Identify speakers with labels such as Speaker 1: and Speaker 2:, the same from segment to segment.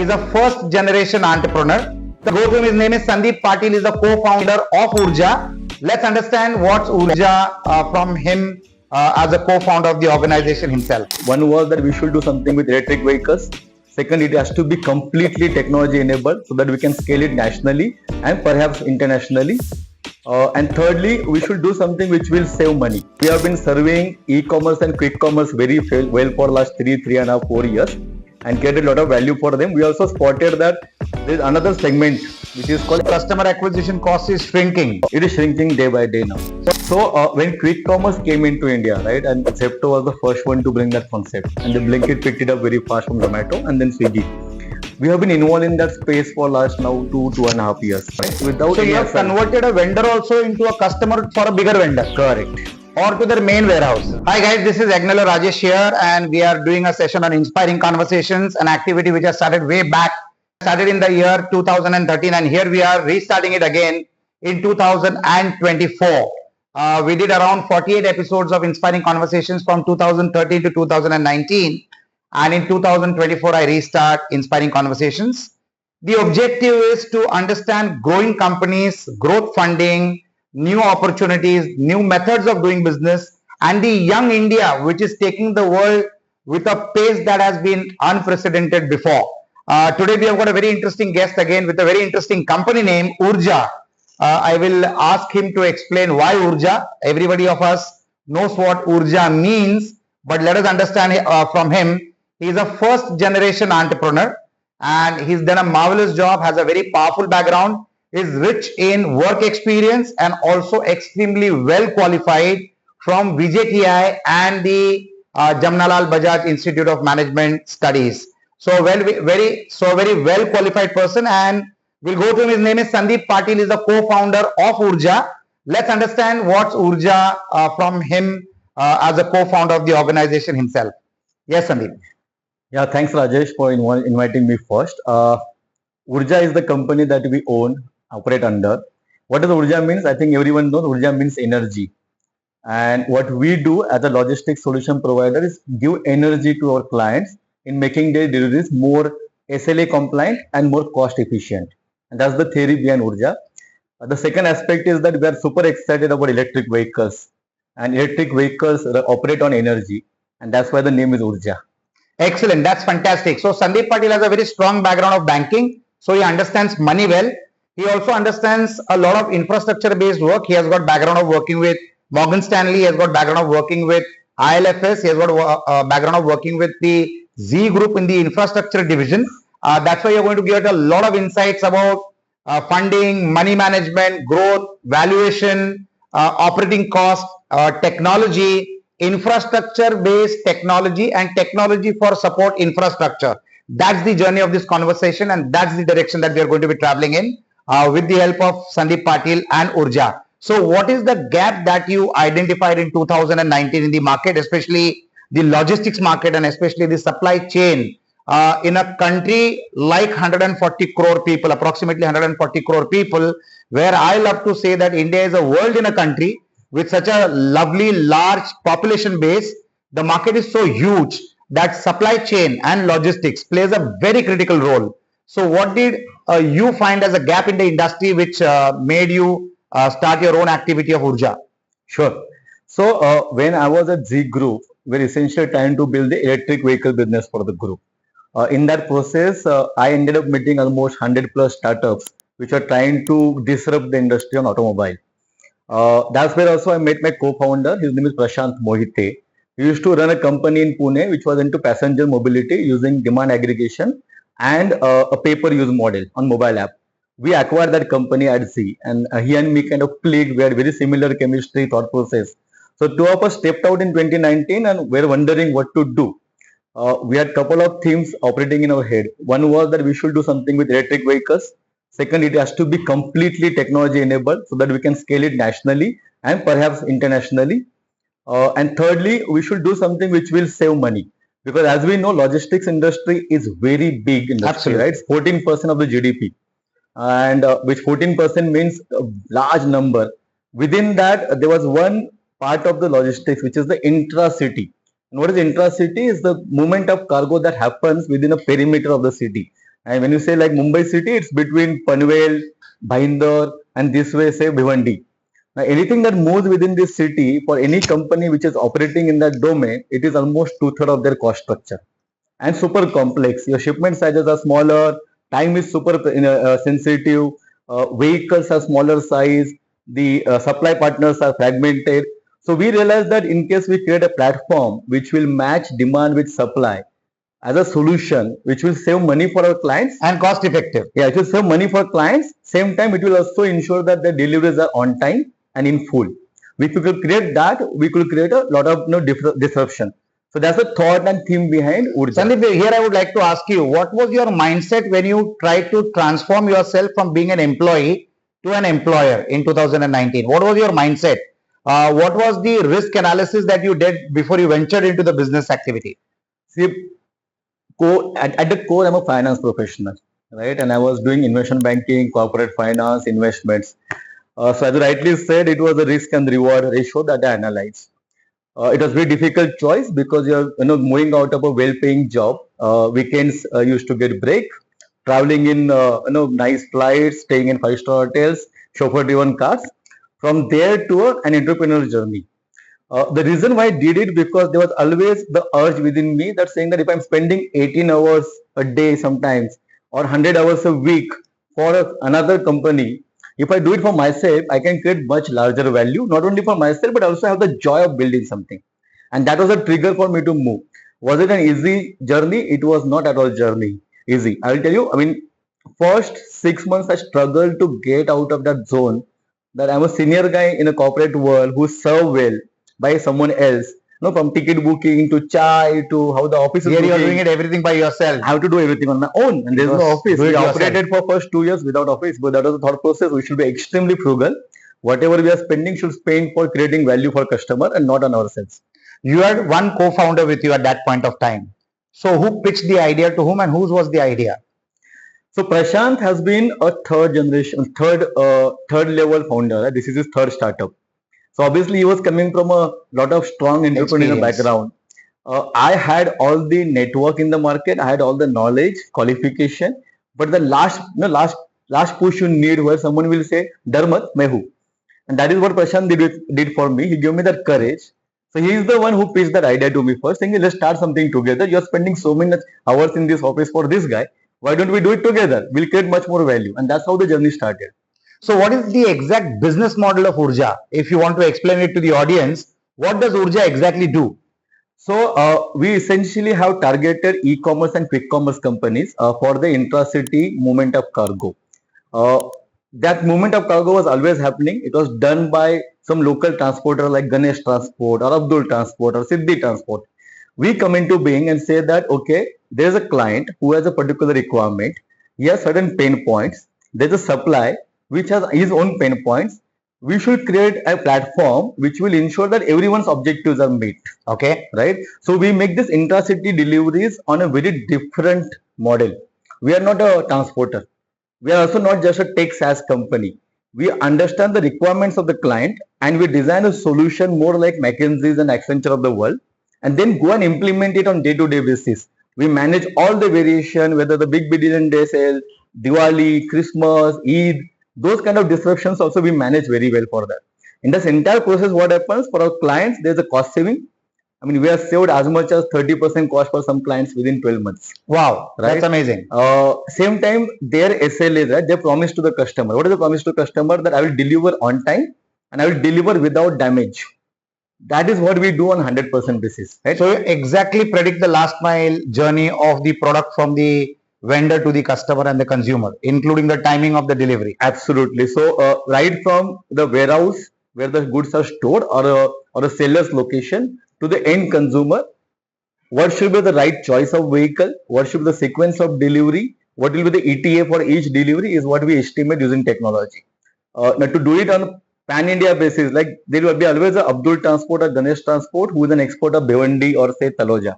Speaker 1: He's a first generation entrepreneur. The go to him, his name is Sandeep Patil. He's the co-founder of Urja. Let's understand what's Urja from him as a co-founder of the organization himself.
Speaker 2: One was that we should do something with electric vehicles. Second, it has to be completely technology enabled so that we can scale it nationally and perhaps internationally. And thirdly, we should do something which will save money. We have been serving e-commerce and quick commerce very well for last 3.5, 4 years and get a lot of value for them. We also spotted that there is another segment which is called
Speaker 1: Customer acquisition cost is shrinking.
Speaker 2: It is shrinking day by day now. So when quick commerce came into India, right, and Zepto was the first one to bring that concept, and the Blinkit picked it up very fast from Zomato, and then Swiggy. We have been involved in that space for last now 2.5 years. Right? Without
Speaker 1: So you have converted a vendor also into a customer for a bigger vendor.
Speaker 2: Correct.
Speaker 1: Or to their main warehouse. Hi guys, this is Agnelorajesh here, and we are doing a session on inspiring conversations, an activity which has started way back, started in the year 2013, and here we are restarting it again in 2024. We did around 48 episodes of inspiring conversations from 2013 to 2019, and in 2024 I restart inspiring conversations. The objective is to understand growing companies, growth funding, new opportunities, new methods of doing business, and the young India which is taking the world with a pace that has been unprecedented before. Today we have got a very interesting guest again with a very interesting company name, Urja. I will ask him to explain why Urja. Everybody of us knows what Urja means, but let us understand from him. He is a first generation entrepreneur and he's done a marvelous job, has a very powerful background, is rich in work experience and also extremely well qualified from VJTI and the Jamnalal Bajaj Institute of Management Studies. So very well qualified person, and we'll go to him. His name is Sandeep Patil. He's the co-founder of Urja. Let's understand what's Urja from him as a co-founder of the organization himself. Yes, Sandeep.
Speaker 2: Yeah, thanks Rajesh for inviting me first. Urja is the company that we own, operate under. What does Urja means? I think everyone knows Urja means energy. And what we do as a logistics solution provider is give energy to our clients in making their deliveries more SLA compliant and more cost efficient. And that's the theory behind Urja. The second aspect is that we are super excited about electric vehicles. And electric vehicles operate on energy. And that's why the name is Urja.
Speaker 1: Excellent. That's fantastic. So Sandeep Patil has a very strong background of banking. So he understands money well. He also understands a lot of infrastructure based work. He has got background of working with Morgan Stanley. He has got background of working with ILFS. He has got a background of working with the Z Group in the infrastructure division. That's why you're going to give a lot of insights about funding, money management, growth, valuation, operating cost, technology, infrastructure based technology, and technology for support infrastructure. That's the journey of this conversation, and that's the direction that we are going to be traveling in with the help of Sandeep Patil and Urja. So what is the gap that you identified in 2019 in the market, especially the logistics market and especially the supply chain in a country like 140 crore people, approximately 140 crore people, where I love to say that India is a world in a country with such a lovely large population base. The market is so huge that supply chain and logistics plays a very critical role. So what did you find as a gap in the industry which made you start your own activity of Urja?
Speaker 2: Sure. So when I was at Z Group, we were essentially trying to build the electric vehicle business for the group. In that process, I ended up meeting almost 100 plus startups which are trying to disrupt the industry on automobile. That's where also I met my co-founder. His name is Prashant Mohite. He used to run a company in Pune which was into passenger mobility using demand aggregation and a pay-per-use model on mobile app. We acquired that company at Z, and he and me kind of clicked. We had very similar chemistry thought process. So two of us stepped out in 2019 and were wondering what to do. We had a couple of themes operating in our head. One was that we should do something with electric vehicles. Second, it has to be completely technology enabled so that we can scale it nationally and perhaps internationally. And thirdly, we should do something which will save money. Because as we know, logistics industry is very big industry, right? It's 14% of the GDP. And which 14% means a large number. Within that, there was one part of the logistics, which is the intra-city. And what is intra-city is the movement of cargo that happens within a perimeter of the city. And when you say like Mumbai city, it's between Panvel, Bhayandar, and this way say Bhiwandi. Now, anything that moves within this city for any company which is operating in that domain, it is almost two-thirds of their cost structure and super complex. Your shipment sizes are smaller, time is super sensitive, vehicles are smaller size, the supply partners are fragmented. So we realized that in case we create a platform which will match demand with supply as a solution, which will save money for our clients.
Speaker 1: And cost effective.
Speaker 2: Yeah, it will save money for clients. Same time, it will also ensure that the deliveries are on time and in full. If we could create that, we could create a lot of disruption. So that's the thought and theme behind Urja.
Speaker 1: Sandeep, here I would like to ask you, what was your mindset when you tried to transform yourself from being an employee to an employer in 2019? What was your mindset? What was the risk analysis that you did before you ventured into the business activity?
Speaker 2: See, at the core, I'm a finance professional, right? And I was doing investment banking, corporate finance, investments. So as I rightly said, it was a risk and reward ratio that I analyzed. It was very difficult choice because you're moving out of a well-paying job. Weekends used to get break, traveling in nice flights, staying in five-star hotels, chauffeur-driven cars. From there to an entrepreneur journey. The reason why I did it because there was always the urge within me that saying that if I'm spending 18 hours a day sometimes or 100 hours a week for another company, if I do it for myself, I can create much larger value, not only for myself, but also have the joy of building something. And that was a trigger for me to move. Was it an easy journey? It was not at all easy. I will tell you, I mean, first 6 months I struggled to get out of that zone that I'm a senior guy in a corporate world who serve well by someone else. From ticket booking to chai to how the office is
Speaker 1: Here you are
Speaker 2: looking.
Speaker 1: doing it everything by yourself.
Speaker 2: I have to do everything on my own, and there's no office. We operated for first 2 years without office, but that was the thought process. We should be extremely frugal. Whatever we are spending should spend for creating value for customer and not on ourselves.
Speaker 1: You had one co-founder with you at that point of time. So who pitched the idea to whom and whose was the idea?
Speaker 2: So Prashant has been a third generation, third level founder. Right? This is his third startup. So obviously he was coming from a lot of strong entrepreneurial background. I had all the network in the market. I had all the knowledge, qualification. But the last push you need where someone will say, Dharmat, mehu. And that is what Prashant did for me. He gave me that courage. So he is the one who pitched that idea to me first, saying, let's start something together. You're spending so many hours in this office for this guy. Why don't we do it together? We'll create much more value. And that's how the journey started.
Speaker 1: So what is the exact business model of Urja? If you want to explain it to the audience, what does Urja exactly do?
Speaker 2: So we essentially have targeted e-commerce and quick commerce companies for the intra-city movement of cargo. That movement of cargo was always happening. It was done by some local transporter like Ganesh Transport or Abdul Transport or Siddhi Transport. We come into being and say that, okay, there's a client who has a particular requirement. He has certain pain points. There's a supply which has his own pain points. We should create a platform which will ensure that everyone's objectives are met. Okay, right? So we make this intra-city deliveries on a very different model. We are not a transporter. We are also not just a tech SaaS company. We understand the requirements of the client and we design a solution more like McKinsey's and Accenture of the world and then go and implement it on day-to-day basis. We manage all the variation, whether the big billion day sale, Diwali, Christmas, Eid, those kind of disruptions also we manage very well for that. In this entire process, what happens for our clients, there's a cost saving. I mean, we have saved as much as 30% cost for some clients within 12 months.
Speaker 1: Wow, right? That's amazing.
Speaker 2: Same time, their SLA, right? They promise to the customer. What is the promise to the customer? That I will deliver on time and I will deliver without damage. That is what we do on 100% basis. Right?
Speaker 1: So you exactly predict the last mile journey of the product from the vendor to the customer and the consumer, including the timing of the delivery.
Speaker 2: Absolutely. So right from the warehouse where the goods are stored or a seller's location to the end consumer, what should be the right choice of vehicle, what should be the sequence of delivery, what will be the ETA for each delivery is what we estimate using technology. Now to do it on pan-India basis, like there will be always a Abdul Transport or Ganesh Transport who is an export of Bhiwandi or say Taloja.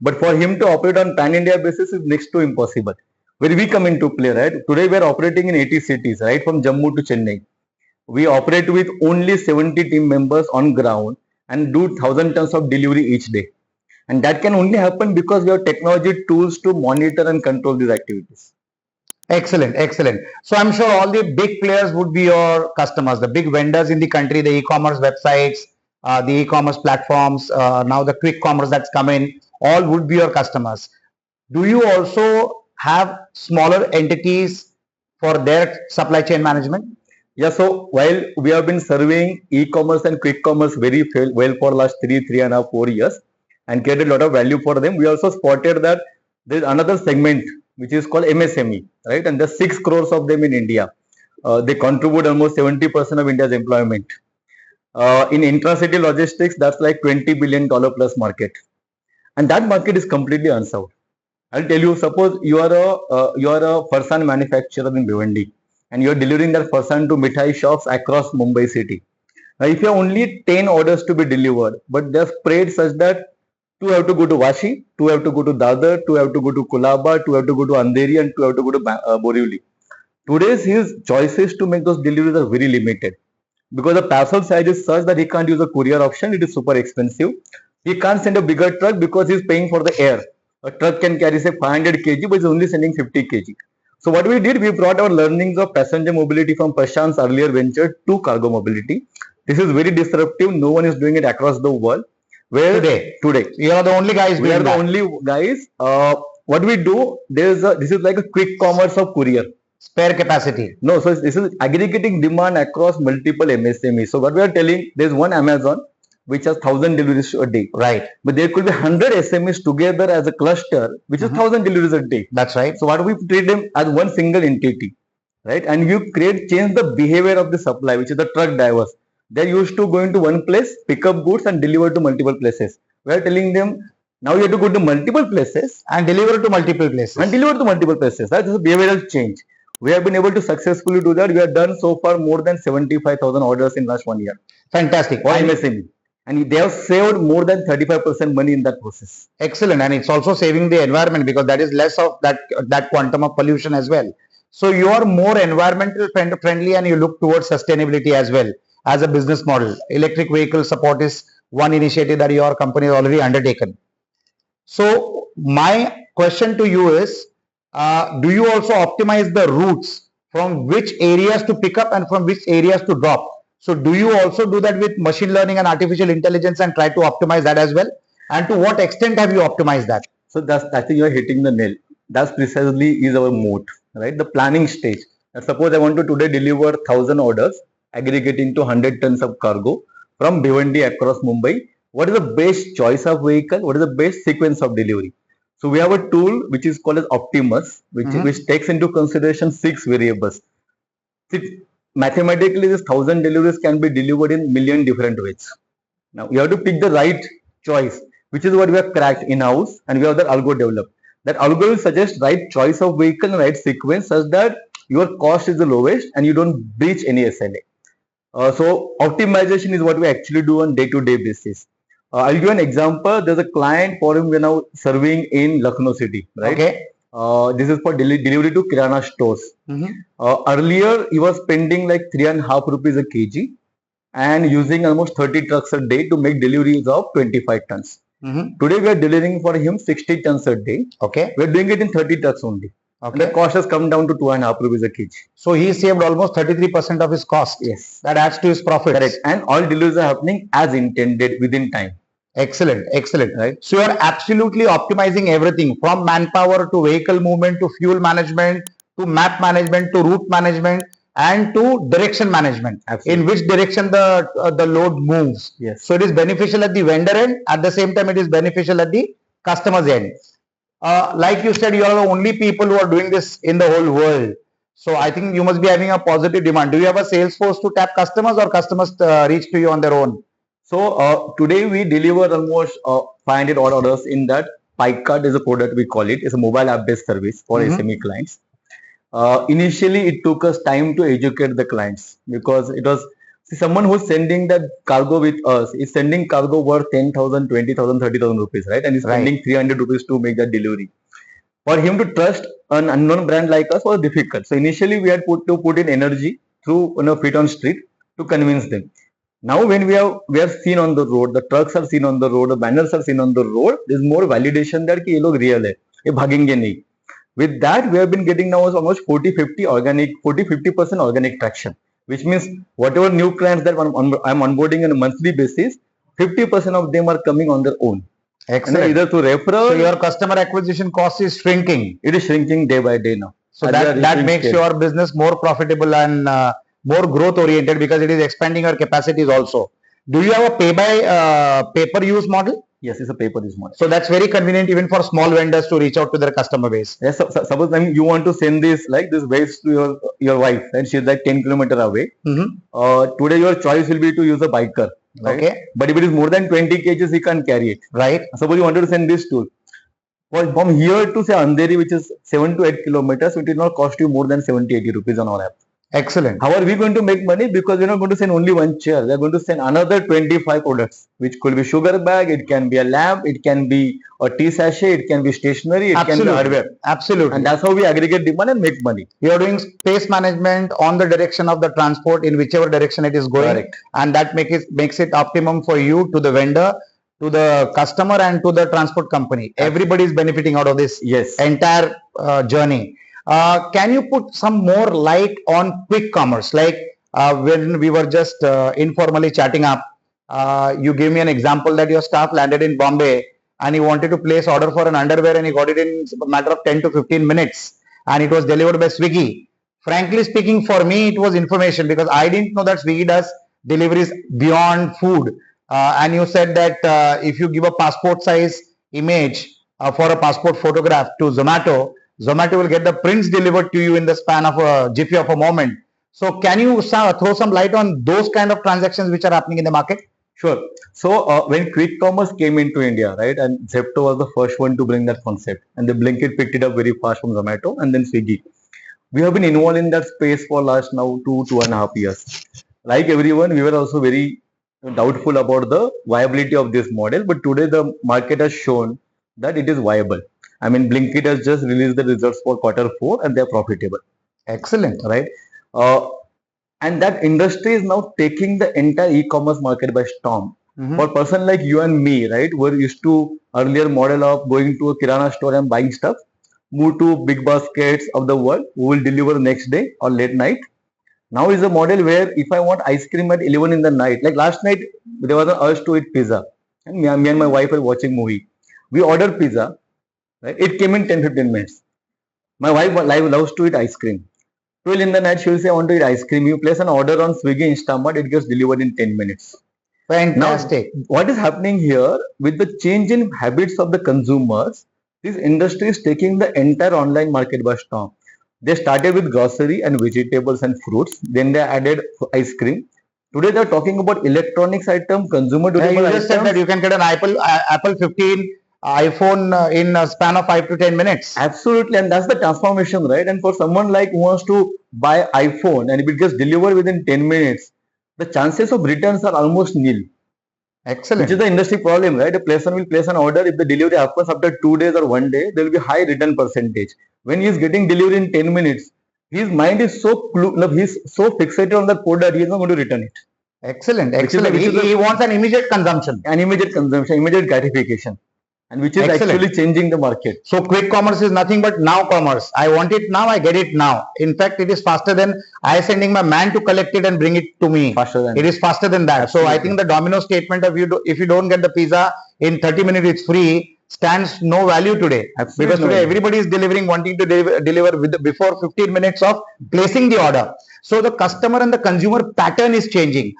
Speaker 2: But for him to operate on pan-India basis is next to impossible. Where we come into play, right? Today we are operating in 80 cities, right? From Jammu to Chennai. We operate with only 70 team members on ground and do 1,000 tons of delivery each day. And that can only happen because we have technology tools to monitor and control these activities.
Speaker 1: Excellent, excellent. So I'm sure all the big players would be your customers, the big vendors in the country, the e-commerce websites, the e-commerce platforms, now the quick commerce that's come in, all would be your customers. Do you also have smaller entities for their supply chain management?
Speaker 2: Yeah, so while we have been serving e-commerce and quick commerce very well for last 3.5, 4 years and created a lot of value for them, we also spotted that there's another segment which is called MSME, right? And there's 6 crores of them in India. They contribute almost 70% of India's employment. In intracity logistics, that's like $20 billion plus market. And that market is completely unserved. I'll tell you, suppose you are a farsan manufacturer in Bhiwandi and you're delivering that farsan to mithai shops across Mumbai city. Now, if you have only 10 orders to be delivered, but they're spread such that 2 have to go to Vashi, 2 have to go to Dadar, 2 have to go to Kulaba, 2 have to go to Andheri, and 2 have to go to Borivali. Today's his choices to make those deliveries are very limited because the parcel size is such that he can't use a courier option. It is super expensive. He can't send a bigger truck because he's paying for the air. A truck can carry say 500 kg, but he's only sending 50 kg. So what we did, we brought our learnings of passenger mobility from Prashant's earlier venture to cargo mobility. This is very disruptive. No one is doing it across the world. Where
Speaker 1: Today, you are the only guys.
Speaker 2: We are the only guys. What we do, this is like a quick commerce of courier.
Speaker 1: Spare capacity.
Speaker 2: No, so this is aggregating demand across multiple MSMEs. So what we are telling, there's one Amazon which has 1,000 deliveries a day.
Speaker 1: Right.
Speaker 2: But there could be 100 SMEs together as a cluster, which is 1,000 deliveries a day.
Speaker 1: That's right.
Speaker 2: So what we treat them as one single entity, right? And you change the behavior of the supply, which is the truck drivers. They're used to going to one place, pick up goods and deliver to multiple places. We are telling them, now you have to go to multiple places
Speaker 1: and deliver to multiple places.
Speaker 2: That is a behavioral change. We have been able to successfully do that. We have done so far more than 75,000 orders in last 1 year.
Speaker 1: Fantastic.
Speaker 2: For MSME. And they have saved more than 35% money in that process.
Speaker 1: Excellent. And it's also saving the environment because that is less of that quantum of pollution as well. So you are more environmental friendly and you look towards sustainability as well as a business model. Electric vehicle support is one initiative that your company has already undertaken. So my question to you is, do you also optimize the routes from which areas to pick up and from which areas to drop? So do you also do that with machine learning and artificial intelligence and try to optimize that as well? And to what extent have you optimized that?
Speaker 2: So I think you're hitting the nail. That's precisely is our moat, right? The planning stage. Now, suppose I want to today deliver 1,000 orders, aggregating to 100 tons of cargo from Bhiwandi across Mumbai. What is the best choice of vehicle? What is the best sequence of delivery? So we have a tool which is called as Optimus, which takes into consideration 6 variables. Mathematically, this 1,000 deliveries can be delivered in million different ways. Now you have to pick the right choice, which is what we have cracked in-house, and we have that algo developed. That algo will suggest right choice of vehicle and right sequence such that your cost is the lowest and you don't breach any SLA. So optimization is what we actually do on day-to-day basis. I'll give you an example. There's a client for whom we're now serving in Lucknow city, right?
Speaker 1: Okay.
Speaker 2: This is for delivery to Kirana stores. Earlier, he was spending like 3.5 rupees a kg and using almost 30 trucks a day to make deliveries of 25 tons. Today, we are delivering for him 60 tons a day.
Speaker 1: Okay.
Speaker 2: We're doing it in 30 trucks only. Okay. And the cost has come down to 2.5 rupees a kg.
Speaker 1: So he saved almost 33% of his cost.
Speaker 2: Yes.
Speaker 1: That adds to his profits.
Speaker 2: Correct. And all deliveries are happening as intended within time.
Speaker 1: Excellent, excellent. Right. So you are absolutely optimizing everything from manpower to vehicle movement to fuel management to map management to route management and to direction management. Absolutely. In which direction the load moves.
Speaker 2: Yes.
Speaker 1: So it is beneficial at the vendor end. At the same time, it is beneficial at the customer's end. Like you said, you are the only people who are doing this in the whole world. So I think you must be having a positive demand. Do you have a sales force to tap customers or customers reach to you on their own?
Speaker 2: So today we deliver almost 500 odd orders in that. PikeCart is a product we call it. It's a mobile app-based service for SME clients. Initially, it took us time to educate the clients because it was someone who's sending that cargo with us is sending cargo worth 10,000, 20,000, 30,000 rupees, right? And he's spending 300 rupees to make that delivery. For him to trust an unknown brand like us was difficult. So initially, we had to put in energy through feet on street to convince them. Now when we are seen on the road, the trucks are seen on the road, the banners are seen on the road, there's more validation that कि ये लोग real है, ये भागेंगे नहीं. With that, we have been getting now almost 40-50% organic traction, which means whatever new clients that I'm onboarding on a monthly basis, 50% of them are coming on their own.
Speaker 1: Excellent.
Speaker 2: And either through referral.
Speaker 1: So your customer acquisition cost is shrinking.
Speaker 2: It is shrinking day by day now.
Speaker 1: So that makes your business more profitable and more growth oriented because it is expanding your capacities also. Do you have a pay by pay-per use model?
Speaker 2: Yes, it's a pay-per-use model.
Speaker 1: So that's very convenient even for small vendors to reach out to their customer base.
Speaker 2: Yes, suppose you want to send this waste to your wife and she's like 10 kilometers away. Today your choice will be to use a biker. Right?
Speaker 1: Okay.
Speaker 2: But if it is more than 20 kgs, he can't carry it.
Speaker 1: Right.
Speaker 2: Suppose you wanted to send this tool. Well, from here to say Andheri, which is 7 to 8 kilometers, it will not cost you more than 70-80 rupees on our app.
Speaker 1: Excellent.
Speaker 2: How are we going to make money? Because we're not going to send only one chair. We're going to send another 25 products, which could be sugar bag, it can be a lamp, it can be a tea sachet, it can be stationery, it can be hardware.
Speaker 1: Absolutely.
Speaker 2: And that's how we aggregate demand and make money.
Speaker 1: You are doing space management on the direction of the transport in whichever direction it is going.
Speaker 2: Correct.
Speaker 1: And that makes it optimum for you, to the vendor, to the customer, and to the transport company. Everybody is benefiting out of this entire journey. Can you put some more light on quick commerce? Like when we were just informally chatting up, you gave me an example that your staff landed in Bombay and he wanted to place order for an underwear and he got it in a matter of 10 to 15 minutes and it was delivered by Swiggy. Frankly speaking, for me, it was information because I didn't know that Swiggy does deliveries beyond food. And you said that if you give a passport size image for a passport photograph to Zomato will get the prints delivered to you in the span of a jiffy of a moment. So can you throw some light on those kind of transactions which are happening in the market?
Speaker 2: Sure. So when quick commerce came into India, right, and Zepto was the first one to bring that concept, and the Blinkit picked it up very fast from Zomato, and then Swiggy. We have been involved in that space for last now 2.5 years. Like everyone, we were also very doubtful about the viability of this model, but today the market has shown that it is viable. I mean, Blinkit has just released the results for Q4 and they are profitable.
Speaker 1: Excellent.
Speaker 2: Right? And that industry is now taking the entire e-commerce market by storm. For a person like you and me, right, we're used to earlier model of going to a Kirana store and buying stuff, move to big baskets of the world who will deliver next day or late night. Now is a model where if I want ice cream at 11 in the night, like last night, there was an urge to eat pizza. And me and my wife were watching movie. We ordered pizza. Right? It came in 10-15 minutes. My wife loves to eat ice cream. 12 in the night, she will say, I want to eat ice cream. You place an order on Swiggy Instamart, it gets delivered in 10 minutes.
Speaker 1: Fantastic.
Speaker 2: Now, what is happening here with the change in habits of the consumers, this industry is taking the entire online market by storm. They started with grocery and vegetables and fruits. Then they added ice cream. Today they are talking about electronics item, consumer durable
Speaker 1: items. You just said that you can get an Apple 15 iPhone in a span of 5 to 10 minutes.
Speaker 2: Absolutely, and that's the transformation, right? And for someone like who wants to buy iPhone and if it gets delivered within 10 minutes, the chances of returns are almost nil.
Speaker 1: Excellent.
Speaker 2: Which is the industry problem, right? A person will place an order. If the delivery happens after 2 days or 1 day, there will be high return percentage. When he is getting delivery in 10 minutes, his mind is so fixated on that product, he is not going to return it.
Speaker 1: Excellent. Excellent. He wants an immediate consumption.
Speaker 2: Immediate gratification. And which is actually changing the market.
Speaker 1: So quick commerce is nothing but now commerce. I want it now, I get it now. In fact, it is faster than I sending my man to collect it and bring it to me. It is faster than that. Absolutely. So I think the domino statement of if you don't get the pizza in 30 minutes, it's free, stands no value today. Absolutely. Because today everybody is wanting to deliver before 15 minutes of placing the order. So the customer and the consumer pattern is changing.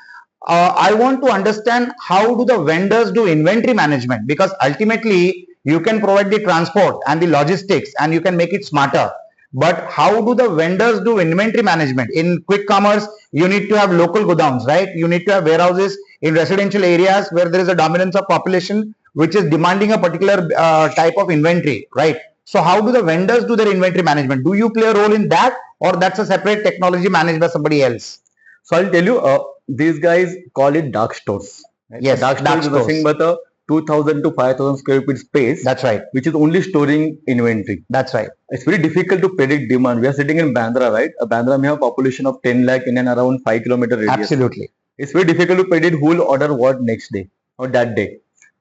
Speaker 1: I want to understand how do the vendors do inventory management, because ultimately you can provide the transport and the logistics and you can make it smarter. But how do the vendors do inventory management? In quick commerce, you need to have local godowns, right? You need to have warehouses in residential areas where there is a dominance of population which is demanding a particular type of inventory, right? So how do the vendors do their inventory management? Do you play a role in that, or that's a separate technology managed by somebody else?
Speaker 2: So I'll tell you, these guys call it dark stores. Right?
Speaker 1: Yes,
Speaker 2: dark stores is nothing but a 2,000 to 5,000 square feet space.
Speaker 1: That's right.
Speaker 2: Which is only storing inventory.
Speaker 1: That's right.
Speaker 2: It's very difficult to predict demand. We are sitting in Bandra, right? Bandra may have a population of 10 lakh in and around 5 kilometer radius.
Speaker 1: Absolutely.
Speaker 2: It's very difficult to predict who will order what next day or that day.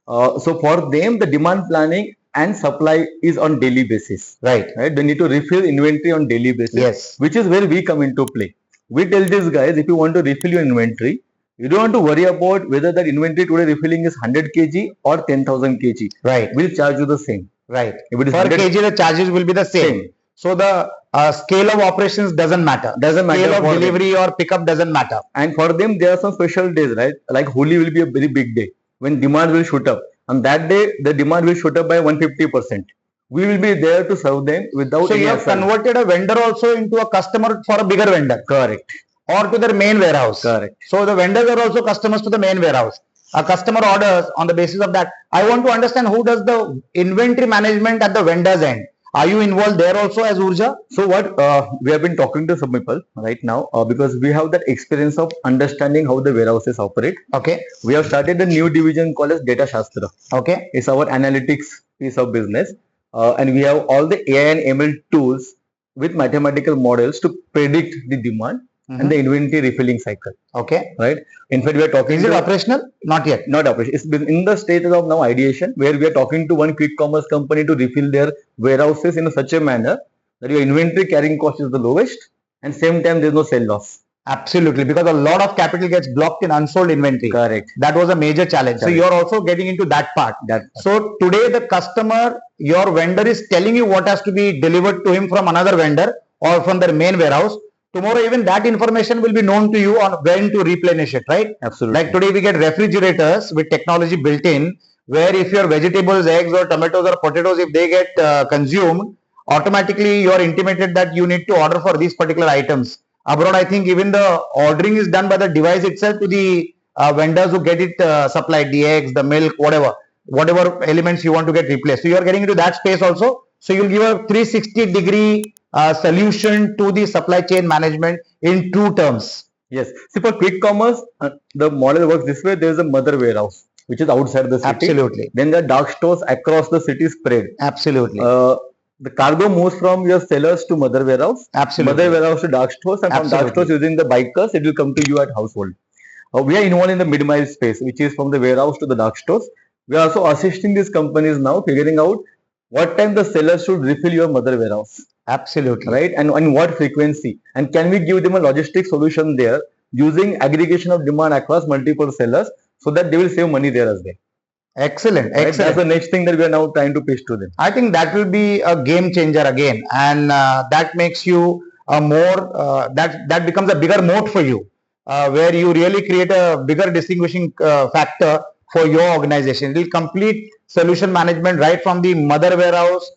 Speaker 2: So for them, the demand planning and supply is on daily basis.
Speaker 1: Right.
Speaker 2: Right? They need to refill inventory on daily basis.
Speaker 1: Yes.
Speaker 2: Which is where we come into play. We tell these guys, if you want to refill your inventory, you don't want to worry about whether that inventory today refilling is 100 kg or 10,000 kg.
Speaker 1: Right.
Speaker 2: We'll charge you the same.
Speaker 1: Right.
Speaker 2: If it is
Speaker 1: Per
Speaker 2: 100
Speaker 1: kg, the charges will be the same. So the scale of operations doesn't matter.
Speaker 2: Doesn't matter
Speaker 1: Scale of
Speaker 2: for them.
Speaker 1: delivery or pickup doesn't matter.
Speaker 2: And for them, there are some special days, right? Like Holi will be a very big day when demand will shoot up. On that day, the demand will shoot up by 150%. We will be there to serve them without
Speaker 1: So
Speaker 2: any
Speaker 1: you have
Speaker 2: hassle.
Speaker 1: converted a vendor also into a customer for a bigger vendor
Speaker 2: Correct.
Speaker 1: or to their main warehouse.
Speaker 2: Correct.
Speaker 1: So the vendors are also customers to the main warehouse. A customer orders on the basis of that. I want to understand who does the inventory management at the vendor's end. Are you involved there also as Urja?
Speaker 2: So what we have been talking to some people right now because we have that experience of understanding how the warehouses operate.
Speaker 1: Okay.
Speaker 2: We have started a new division called as Data Shastra.
Speaker 1: Okay.
Speaker 2: It's our analytics piece of business. And we have all the AI and ML tools with mathematical models to predict the demand and the inventory refilling cycle.
Speaker 1: Okay.
Speaker 2: Right. In fact, we are talking.
Speaker 1: Is it operational? Not yet.
Speaker 2: Not operational. It's been in the state of now ideation, where we are talking to one quick commerce company to refill their warehouses in such a manner that your inventory carrying cost is the lowest, and same time there's no sell loss.
Speaker 1: Absolutely, because a lot of capital gets blocked in unsold inventory.
Speaker 2: Correct.
Speaker 1: That was a major challenge. So you're also getting into that part. So today the customer, your vendor is telling you what has to be delivered to him from another vendor or from their main warehouse. Tomorrow even that information will be known to you on when to replenish it, right?
Speaker 2: Absolutely.
Speaker 1: Like today we get refrigerators with technology built in, where if your vegetables, eggs or tomatoes or potatoes, if they get consumed, automatically you are intimated that you need to order for these particular items. Abroad, I think even the ordering is done by the device itself to the vendors who get it supplied, the eggs, the milk, whatever elements you want to get replaced. So you are getting into that space also. So you'll give a 360-degree solution to the supply chain management in true terms.
Speaker 2: Yes. See, for quick commerce, the model works this way. There is a mother warehouse, which is outside the city.
Speaker 1: Absolutely.
Speaker 2: Then there are dark stores across the city spread.
Speaker 1: Absolutely.
Speaker 2: The cargo moves from your sellers to mother warehouse.
Speaker 1: Absolutely.
Speaker 2: Mother warehouse to dark stores, and from dark stores using the bikers, it will come to you at household. We are involved in the mid-mile space, which is from the warehouse to the dark stores. We are also assisting these companies now, figuring out what time the sellers should refill your mother warehouse.
Speaker 1: Absolutely.
Speaker 2: Right? And what frequency? And can we give them a logistic solution there using aggregation of demand across multiple sellers so that they will save money there as well?
Speaker 1: Excellent.
Speaker 2: Right?
Speaker 1: Excellent.
Speaker 2: That's the next thing that we are now trying to pitch to them.
Speaker 1: I think that will be a game changer again. And that makes you a more, that becomes a bigger moat for you, where you really create a bigger distinguishing factor for your organization. It will complete solution management right from the mother warehouse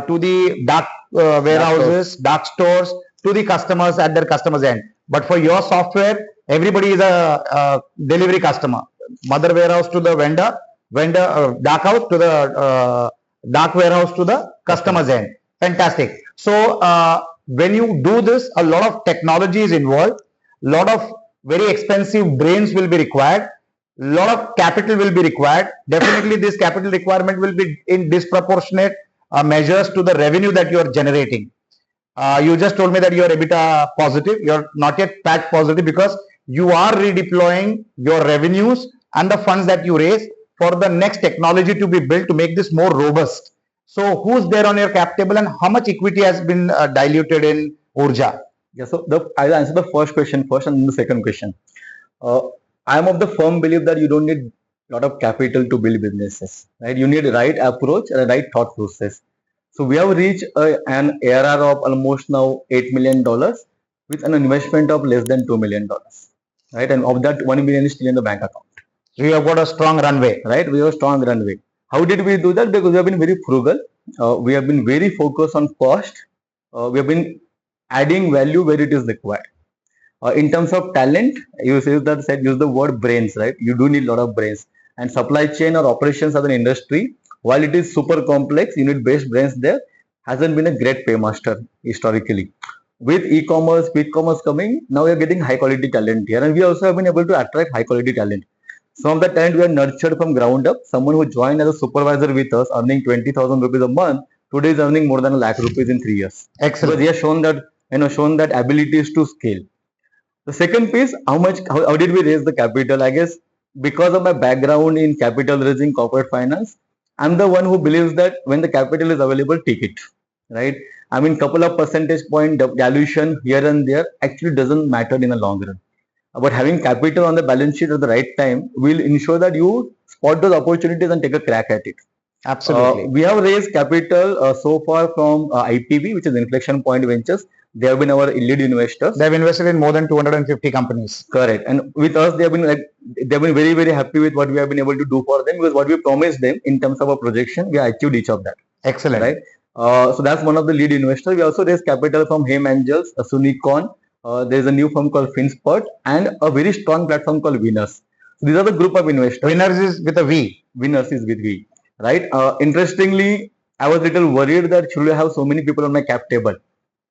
Speaker 1: to the dark warehouses, dark stores, to the customers at their customers' end. But for your software, everybody is a delivery customer. Mother warehouse to the vendor, dark house to the dark warehouse to the customer's end. Fantastic. So when you do this, a lot of technology is involved, a lot of very expensive brains will be required, a lot of capital will be required. Definitely this capital requirement will be in disproportionate measures to the revenue that you are generating. You just told me that you are EBITDA positive. You are not yet PAT positive because you are redeploying your revenues and the funds that you raise for the next technology to be built to make this more robust. So who's there on your cap table and how much equity has been diluted in Urja?
Speaker 2: Yeah, so I'll answer the first question first and then the second question. I'm of the firm belief that you don't need a lot of capital to build businesses, right? You need a right approach and a right thought process. So we have reached an ARR of almost now $8 million with an investment of less than $2 million, right? And of that, 1 million is still in the bank account.
Speaker 1: So you have got a strong runway,
Speaker 2: right? We have a strong runway. How did we do that? Because we have been very frugal. We have been very focused on cost. We have been adding value where it is required. In terms of talent, you said use the word brains, right? You do need a lot of brains. And supply chain or operations as an industry, while it is super complex, you need best brains there, hasn't been a great paymaster historically. With e-commerce, quick commerce coming, now we are getting high quality talent here. And we also have been able to attract high quality talent. Some of the talent we are nurtured from ground up. Someone who joined as a supervisor with us, earning 20,000 rupees a month, today is earning more than ₹1 lakh in 3 years.
Speaker 1: Excellent.
Speaker 2: Because he has shown that abilities to scale. The second piece, how did we raise the capital? I guess because of my background in capital raising, corporate finance, I'm the one who believes that when the capital is available, take it, right? I mean, couple of percentage point dilution here and there actually doesn't matter in the long run. But having capital on the balance sheet at the right time will ensure that you spot those opportunities and take a crack at it.
Speaker 1: Absolutely.
Speaker 2: We have raised capital so far from IPV, which is Inflection Point Ventures. They have been our lead investors.
Speaker 1: They've invested in more than 250 companies.
Speaker 2: Correct. And with us, they have been very, very happy with what we have been able to do for them, because what we promised them in terms of a projection, we achieved each of that.
Speaker 1: Excellent.
Speaker 2: Right. So that's one of the lead investors. We also raised capital from Hem Angels, Sunicon. There's a new firm called FinSpot and a very strong platform called Winners. So these are the group of investors.
Speaker 1: Winners is with a V.
Speaker 2: Winners is with V. Right. Interestingly, I was a little worried that should I have so many people on my cap table,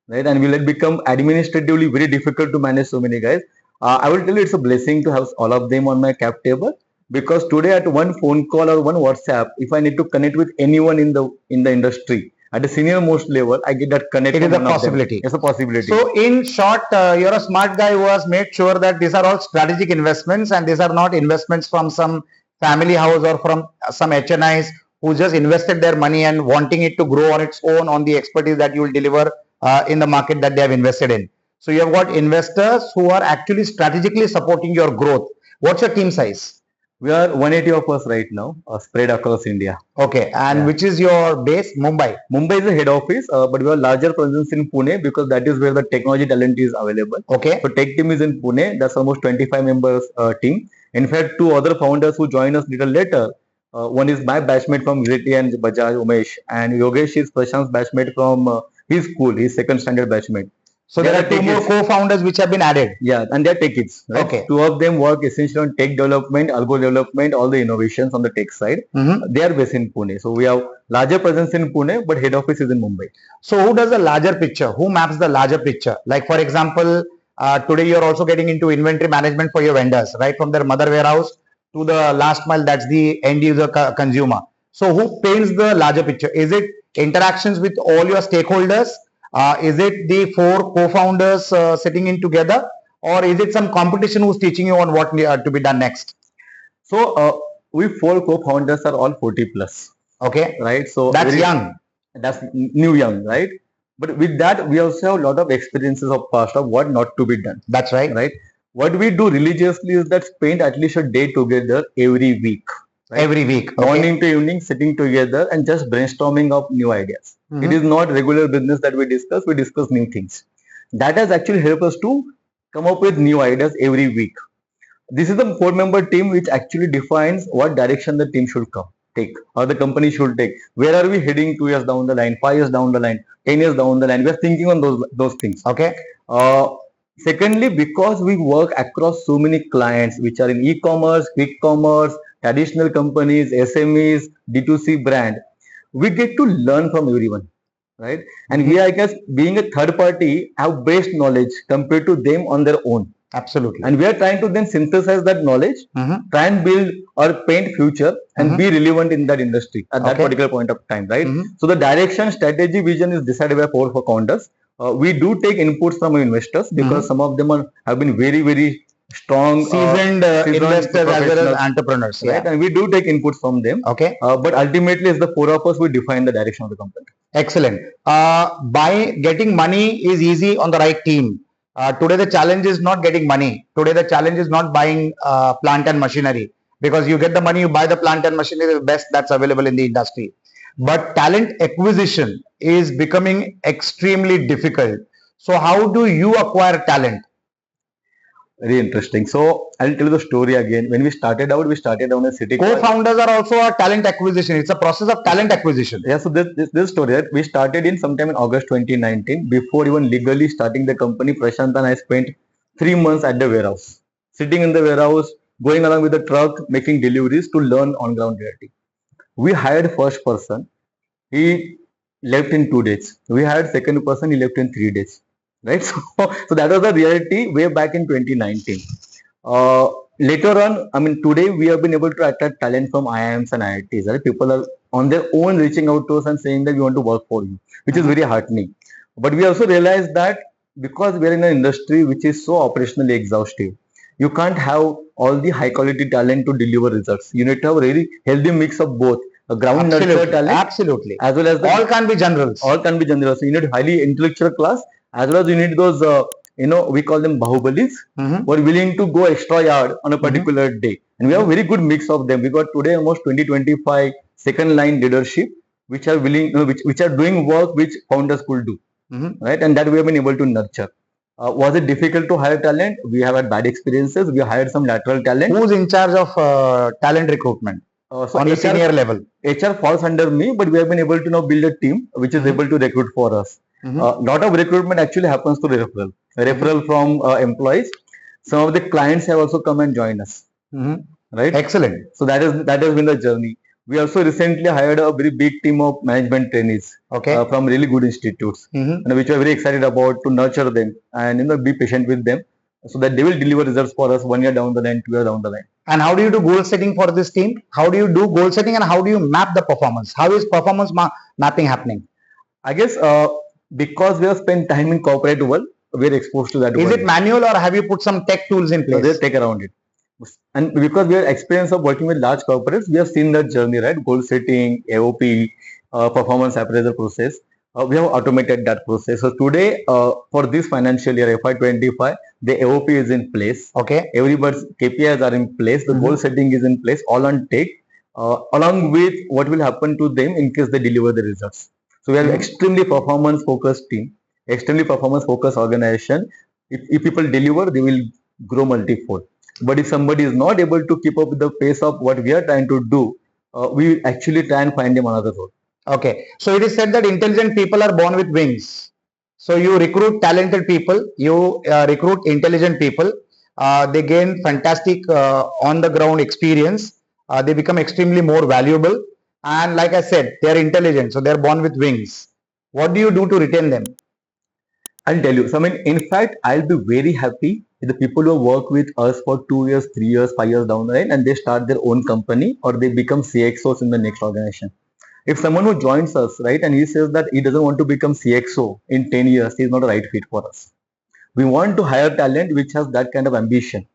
Speaker 2: right? And will it become administratively very difficult to manage so many guys? I will tell you, it's a blessing to have all of them on my cap table, because today at one phone call or one WhatsApp, if I need to connect with anyone in the industry at a senior most level, I get that connect.
Speaker 1: It is a possibility.
Speaker 2: It's a possibility.
Speaker 1: So in short, you're a smart guy who has made sure that these are all strategic investments, and these are not investments from some family house or from some HNIs who just invested their money and wanting it to grow on its own on the expertise that you will deliver in the market that they have invested in. So you have got investors who are actually strategically supporting your growth. What's your team size?
Speaker 2: We are 180 of us right now, spread across India.
Speaker 1: Okay, and which is your base? Mumbai.
Speaker 2: Mumbai is the head office, but we have larger presence in Pune, because that is where the technology talent is available.
Speaker 1: Okay.
Speaker 2: So tech team is in Pune. That's almost 25 members team. In fact, two other founders who joined us little later. One is my batchmate from Unity and Bajaj, Umesh, and Yogesh is Prashant's batchmate from his school, his second standard batchmate.
Speaker 1: So there are two more co-founders which have been added.
Speaker 2: Yeah, and they are tech kids. Right?
Speaker 1: Okay.
Speaker 2: Two of them work essentially on tech development, algo development, all the innovations on the tech side. They are based in Pune. So we have larger presence in Pune, but head office is in Mumbai.
Speaker 1: So who does the larger picture? Who maps the larger picture? Like for example, today you're also getting into inventory management for your vendors, right? From their mother warehouse to the last mile, that's the end user consumer. So who paints the larger picture? Is it interactions with all your stakeholders? Is it the four co-founders sitting in together, or is it some competition who's teaching you on what to be done next?
Speaker 2: So we four co-founders are all 40 plus.
Speaker 1: Okay,
Speaker 2: right. So
Speaker 1: that's young.
Speaker 2: That's new young, right? But with that, we also have a lot of experiences of past of what not to be done.
Speaker 1: That's right.
Speaker 2: Right. What we do religiously is that spend at least a day together every week.
Speaker 1: Right? Every week,
Speaker 2: morning to evening, sitting together and just brainstorming of new ideas. It is not regular business that we discuss new things. That has actually helped us to come up with new ideas every week. This is the 4-member team which actually defines what direction the team should take, or the company should take. Where are we heading 2 years down the line, 5 years down the line, 10 years down the line? We are thinking on those things.
Speaker 1: Okay.
Speaker 2: Secondly, because we work across so many clients which are in e-commerce, quick commerce, traditional companies, SMEs, D2C brand, we get to learn from everyone, right? And we, I guess, being a third party, have best knowledge compared to them on their own.
Speaker 1: Absolutely.
Speaker 2: And we are trying to then synthesize that knowledge, try and build or paint future and be relevant in that industry at that particular point of time, right? So the direction, strategy, vision is decided by 4 founders. We do take inputs from investors, because some of them have been very, very strong,
Speaker 1: seasoned investors as well as entrepreneurs.
Speaker 2: Right? And we do take inputs from them.
Speaker 1: Okay.
Speaker 2: But ultimately, as the 4 of us, we define the direction of the company.
Speaker 1: Excellent. By getting money is easy on the right team. Today, the challenge is not getting money. Today, the challenge is not buying plant and machinery, because you get the money, you buy the plant and machinery, the best that's available in the industry. But talent acquisition is becoming extremely difficult. So how do you acquire talent?
Speaker 2: Very interesting. So I'll tell you the story again. When we started out in a city.
Speaker 1: Co-founders are also a talent acquisition. It's a process of talent acquisition.
Speaker 2: Yeah. So this story, right? We started in sometime in August 2019. Before even legally starting the company, Prashant and I spent 3 months at the warehouse, sitting in the warehouse, going along with the truck, making deliveries to learn on ground reality. We hired first person. He left in 2 days. We hired second person. He left in 3 days. Right. So that was the reality way back in 2019. Later on, I mean, today we have been able to attract talent from IIMs and IITs. Right? People are on their own reaching out to us and saying that we want to work for you, which is very heartening. But we also realized that because we are in an industry which is so operationally exhaustive, you can't have all the high quality talent to deliver results. You need to have a really healthy mix of both a ground nurture
Speaker 1: Absolutely.
Speaker 2: talent
Speaker 1: Absolutely.
Speaker 2: as well as the
Speaker 1: All can be generals.
Speaker 2: all can be generous. You need highly intellectual class as well as you need those we call them bahubalis
Speaker 1: Mhm.
Speaker 2: who are willing to go extra yard on a particular day. And we have a very good mix of them. We got today almost 20-25 second line leadership which are willing, which are doing work which founders could do,
Speaker 1: Mhm.
Speaker 2: right? And that we have been able to nurture. Was it difficult to hire talent? We have had bad experiences. We hired some lateral talent.
Speaker 1: Who's in charge of talent recruitment
Speaker 2: So
Speaker 1: on a senior level?
Speaker 2: HR falls under me, but we have been able to now build a team which is able to recruit for us. Lot of recruitment actually happens through referral from employees. Some of the clients have also come and joined us, right?
Speaker 1: Excellent.
Speaker 2: So that has been the journey. We also recently hired a very big team of management trainees
Speaker 1: Okay.
Speaker 2: from really good institutes, and which we are very excited about to nurture them and be patient with them so that they will deliver results for us 1 year down the line, 2 years down the line.
Speaker 1: And how do you do goal setting for this team? How do you do goal setting and how do you map the performance? How is performance mapping happening?
Speaker 2: I guess because we have spent time in corporate world, we are exposed to that.
Speaker 1: Is
Speaker 2: world.
Speaker 1: it manual or have you put some tech tools in
Speaker 2: So
Speaker 1: place?
Speaker 2: they take around it. And because we have experience of working with large corporates, we have seen that journey, right? Goal setting, AOP, performance appraisal process. We have automated that process. So today, for this financial year FY25, the AOP is in place.
Speaker 1: Okay.
Speaker 2: Everybody's KPIs are in place. The goal setting is in place, all on take, along with what will happen to them in case they deliver the results. So we have extremely performance focused team, extremely performance focused organization. If people deliver, they will grow multifold. But if somebody is not able to keep up with the pace of what we are trying to do, we actually try and find them another role.
Speaker 1: Okay. So it is said that intelligent people are born with wings. So you recruit talented people, you recruit intelligent people. They gain fantastic on the ground experience. They become extremely more valuable. And like I said, they are intelligent. So they are born with wings. What do you do to retain them?
Speaker 2: I'll tell you. So, I mean, in fact, I'll be very happy with the people who work with us for 2 years, 3 years, 5 years down the line, and they start their own company or they become CXOs in the next organization. If someone who joins us, right, and he says that he doesn't want to become CXO in 10 years, he's not a right fit for us. We want to hire talent which has that kind of ambition,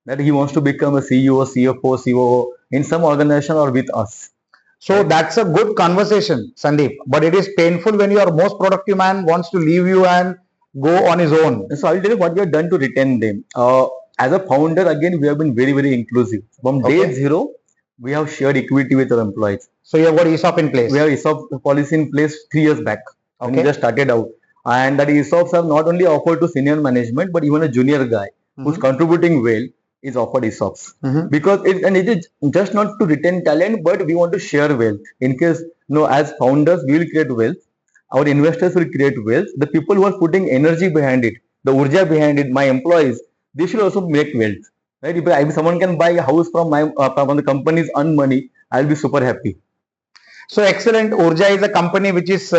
Speaker 2: that he wants to become a CEO, CFO, COO in some organization or with us.
Speaker 1: So that's a good conversation, Sandeep. But it is painful when your most productive man wants to leave you and go on his own.
Speaker 2: So I'll tell you what we have done to retain them. As a founder, again, we have been very, very inclusive. From day zero, we have shared equity with our employees.
Speaker 1: So you have got ESOP in place?
Speaker 2: We have ESOP policy in place 3 years back when we just started out. And that ESOPs are not only offered to senior management, but even a junior guy who's contributing well is offered ESOPs. Because it is just not to retain talent, but we want to share wealth. In case, as founders, we will create wealth. Our investors will create wealth. The people who are putting energy behind it, the Urja behind it, my employees, they should also make wealth. Right? If someone can buy a house from the company's earned money, I'll be super happy.
Speaker 1: So excellent. Urja is a company which is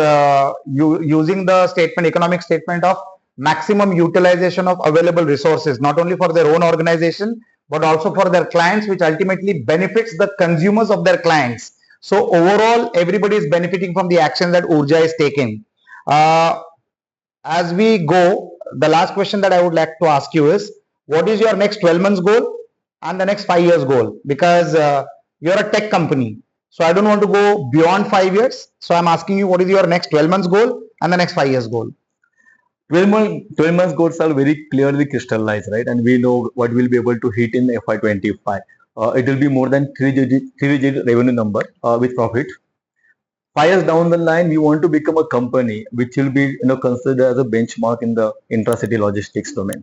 Speaker 1: using the economic statement of maximum utilization of available resources, not only for their own organization, but also for their clients, which ultimately benefits the consumers of their clients. So overall, everybody is benefiting from the actions that Urja is taking. As we go, the last question that I would like to ask you is, what is your next 12 months goal and the next 5 years goal? Because you're a tech company. So I don't want to go beyond 5 years. So I'm asking you, what is your next 12 months goal and the next 5 years goal?
Speaker 2: 12 months goals are very clearly crystallized, right? And we know what we'll be able to hit in FY25. It will be more than three-digit revenue number with profit. 5 years down the line, we want to become a company which will be considered as a benchmark in the intra-city logistics domain,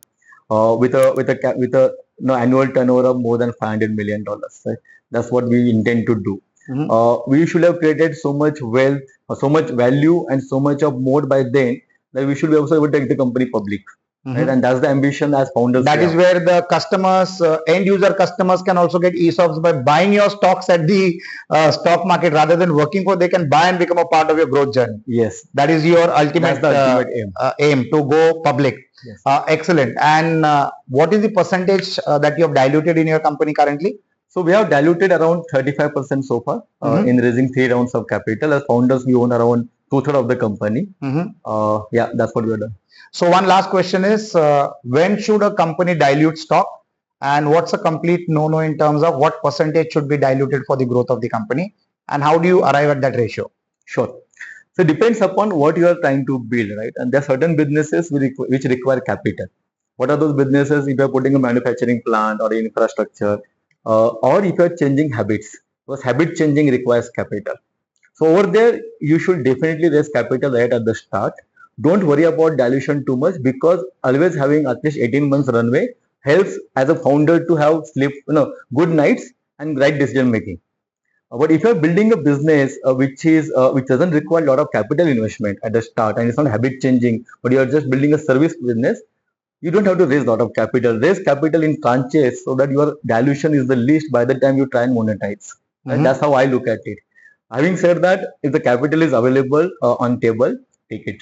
Speaker 2: with a annual turnover of more than $500 million. Right? That's what we intend to do. We should have created so much wealth, so much value, and so much of moat by then that we should be also able to take the company public. Right? And that's the ambition as founders.
Speaker 1: That is where the customers, end user customers, can also get ESOPs by buying your stocks at the stock market rather than working for. They can buy and become a part of your growth journey.
Speaker 2: Yes,
Speaker 1: that is your ultimate aim to go public. Yes. Excellent. And what is the percentage that you have diluted in your company currently?
Speaker 2: So we have diluted around 35% so far in raising 3 rounds of capital. As founders, we own around 2/3 of the company. Yeah, that's what we have done.
Speaker 1: So one last question is, when should a company dilute stock, and what's a complete no-no in terms of what percentage should be diluted for the growth of the company, and how do you arrive at that ratio?
Speaker 2: Sure. So it depends upon what you are trying to build, right? And there are certain businesses which require capital. What are those businesses? If you are putting a manufacturing plant or infrastructure, or if you are changing habits, because habit changing requires capital. So over there, you should definitely raise capital right at the start. Don't worry about dilution too much, because always having at least 18 months runway helps as a founder to have good nights and right decision making. But if you're building a business which doesn't require a lot of capital investment at the start, and it's not habit changing, but you're just building a service business, you don't have to raise a lot of capital. Raise capital in tranches so that your dilution is the least by the time you try and monetize. And that's how I look at it. Having said that, if the capital is available on table, take it.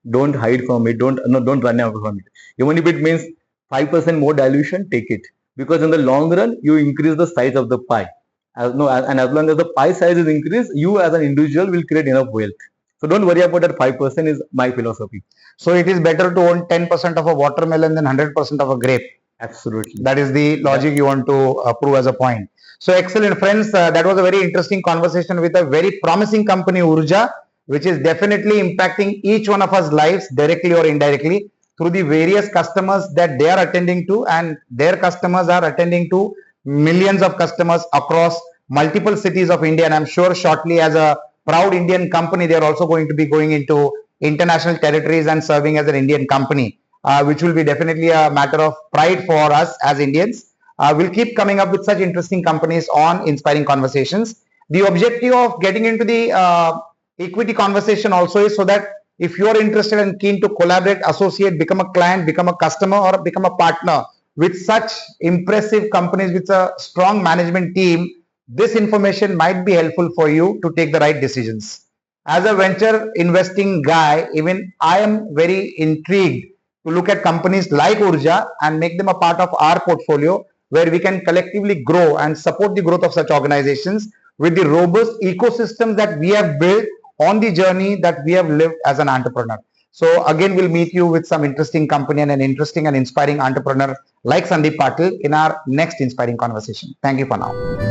Speaker 2: Don't hide from it. Don't run away from it. Even if it means 5% more dilution, take it. Because in the long run, you increase the size of the pie. And as long as the pie size is increased, you as an individual will create enough wealth. So don't worry about that 5% is my philosophy.
Speaker 1: So it is better to own 10% of a watermelon than 100% of a grape.
Speaker 2: Absolutely.
Speaker 1: That is the logic you want to prove as a point. So excellent, friends. That was a very interesting conversation with a very promising company, Urja, which is definitely impacting each one of us lives directly or indirectly through the various customers that they are attending to, and their customers are attending to millions of customers across multiple cities of India. And I'm sure shortly, as a proud Indian company, they're also going to be going into international territories and serving as an Indian company, which will be definitely a matter of pride for us as Indians. We'll keep coming up with such interesting companies on Inspiring Conversations. The objective of getting into the equity conversation also is so that if you're interested and keen to collaborate, associate, become a client, become a customer, or become a partner with such impressive companies with a strong management team, this information might be helpful for you to take the right decisions. As a venture investing guy, even I am very intrigued to look at companies like Urja and make them a part of our portfolio, where we can collectively grow and support the growth of such organizations with the robust ecosystems that we have built on the journey that we have lived as an entrepreneur. So again, we'll meet you with some interesting company and an interesting and inspiring entrepreneur like Sandeep Patil in our next Inspiring Conversation. Thank you for now.